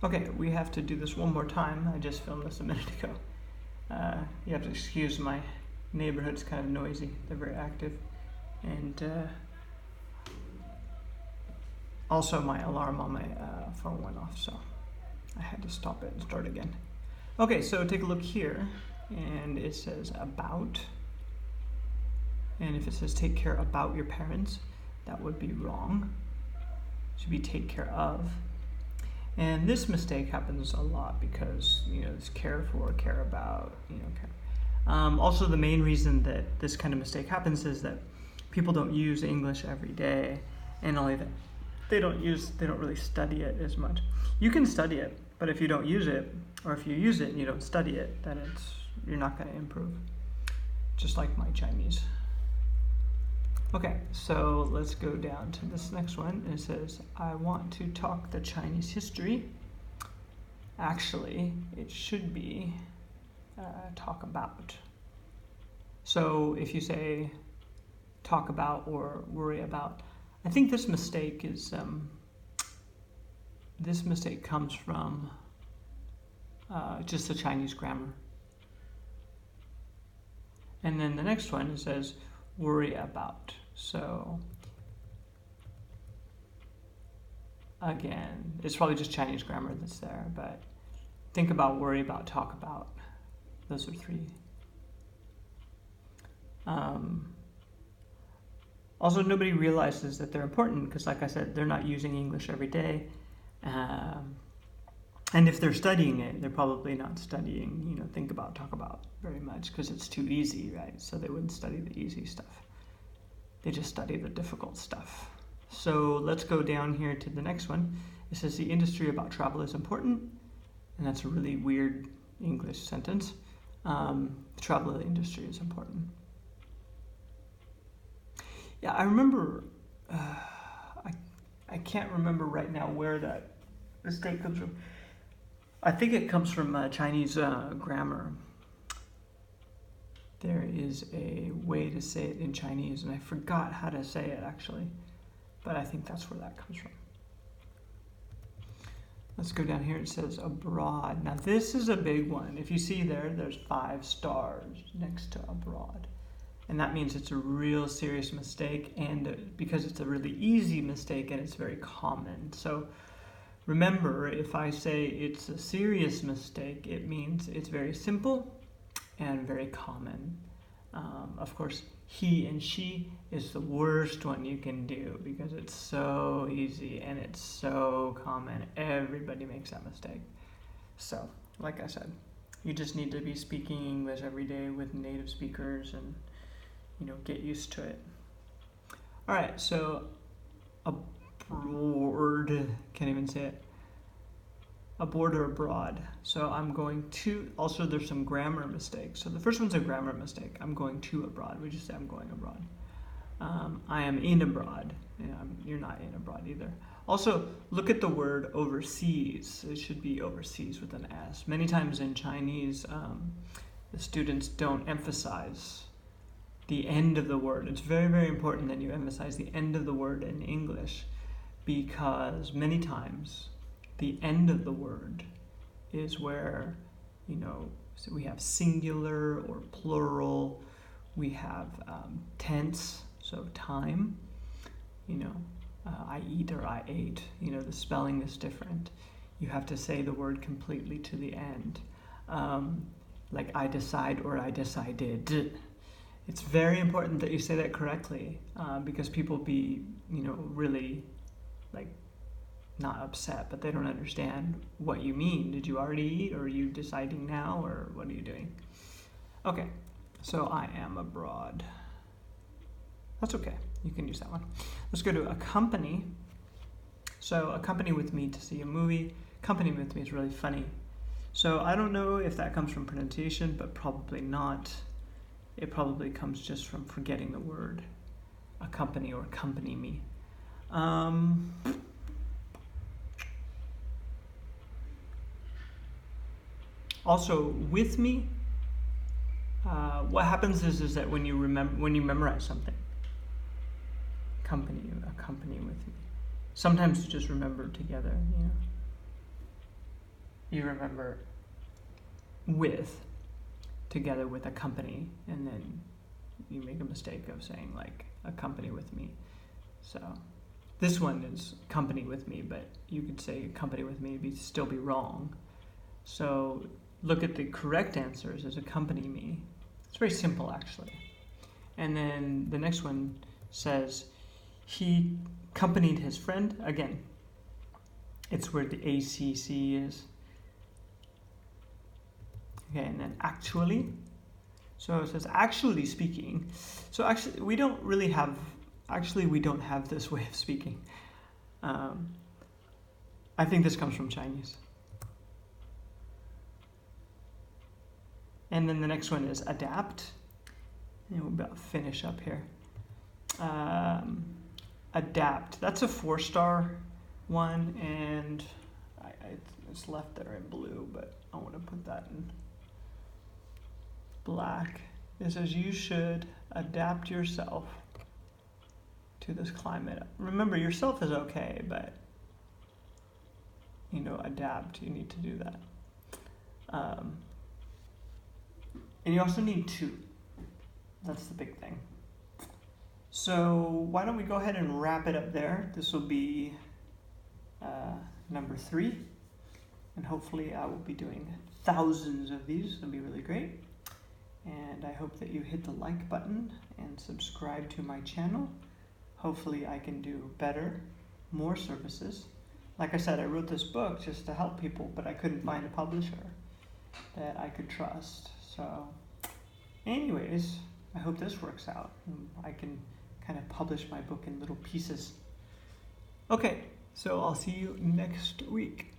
Okay, we have to do this one more time. I just filmed this a minute ago. You have to excuse my neighborhood's kind of noisy. They're very active. And also my alarm on my phone went off, so I had to stop it and start again. Okay, so take a look here, and it says about. And if it says take care about your parents, that would be wrong. It should be take care of. And this mistake happens a lot because, it's care for, care about, care. Also, the main reason that this kind of mistake happens is that people don't use English every day, and only that they don't really study it as much. You can study it, but if you don't use it, or if you use it and you don't study it, then you're not going to improve. Just like my Chinese. Okay, so let's go down to this next one. It says, I want to talk the Chinese history. Actually, it should be talk about. So if you say talk about or worry about, I think this mistake comes from just the Chinese grammar. And then the next one, it says worry about. So again, it's probably just Chinese grammar that's there, but think about, worry about, talk about. Those are three. Also, nobody realizes that they're important because, like I said, they're not using English every day. And if they're studying it, they're probably not studying, think about, talk about very much because it's too easy, right? So they wouldn't study the easy stuff. They just study the difficult stuff. So let's go down here to the next one. It says the industry about travel is important. And that's a really weird English sentence. The travel industry is important. Yeah, I remember, I can't remember right now where that mistake comes from. I think it comes from Chinese grammar. There is a way to say it in Chinese, and I forgot how to say it actually, but I think that's where that comes from. Let's go down here. It says abroad. Now this is a big one. If you see there's 5 stars next to abroad. And that means it's a real serious mistake, and because it's a really easy mistake and it's very common. So remember, if I say it's a serious mistake, it means it's very simple and very common. Of course, he and she is the worst one you can do because it's so easy and it's so common. Everybody makes that mistake. So, like I said, you just need to be speaking English every day with native speakers and, get used to it. All right, so aboard, can't even say it. Aboard or abroad. So I'm going to, also there's some grammar mistakes. So the first one's a grammar mistake. I'm going to abroad. We just say I'm going abroad. I am in abroad. You're not in abroad either. Also, look at the word overseas. It should be overseas with an S. Many times in Chinese, the students don't emphasize the end of the word. It's very, very important that you emphasize the end of the word in English because many times the end of the word is where, so we have singular or plural, we have tense, so time, I eat or I ate, the spelling is different. You have to say the word completely to the end. Like I decide or I decided. It's very important that you say that correctly because people be, really like not upset, but they don't understand what you mean. Did you already eat, or are you deciding now, or what are you doing? Okay, so I am abroad. That's okay, you can use that one. Let's go to accompany. So accompany with me to see a movie. Accompany with me is really funny. So I don't know if that comes from pronunciation, but probably not. It probably comes just from forgetting the word accompany or accompany me. Also, with me, what happens is that when you memorize something, accompany with me. Sometimes you just remember together, you remember with together with a company, and then you make a mistake of saying like a company with me. So this one is company with me, but you could say company with me still be wrong. So look at the correct answers as accompany me. It's very simple actually. And then the next one says he accompanied his friend. Again, it's where the ACC is. Okay, and then actually. So it says actually speaking. So actually we don't have this way of speaking. I think this comes from Chinese. And then the next one is adapt. And we'll about finish up here. Adapt. That's a 4-star one, and it's left there in blue, but I want to put that in black. It says you should adapt yourself to this climate. Remember, yourself is okay, but adapt. You need to do that. And you also need to. That's the big thing. So why don't we go ahead and wrap it up there. This will be number 3. And hopefully I will be doing thousands of these. It'll be really great. And I hope that you hit the like button and subscribe to my channel. Hopefully I can do better, more services. Like I said, I wrote this book just to help people, but I couldn't find a publisher that I could trust. So anyways, I hope this works out. I can kind of publish my book in little pieces. Okay, so I'll see you next week.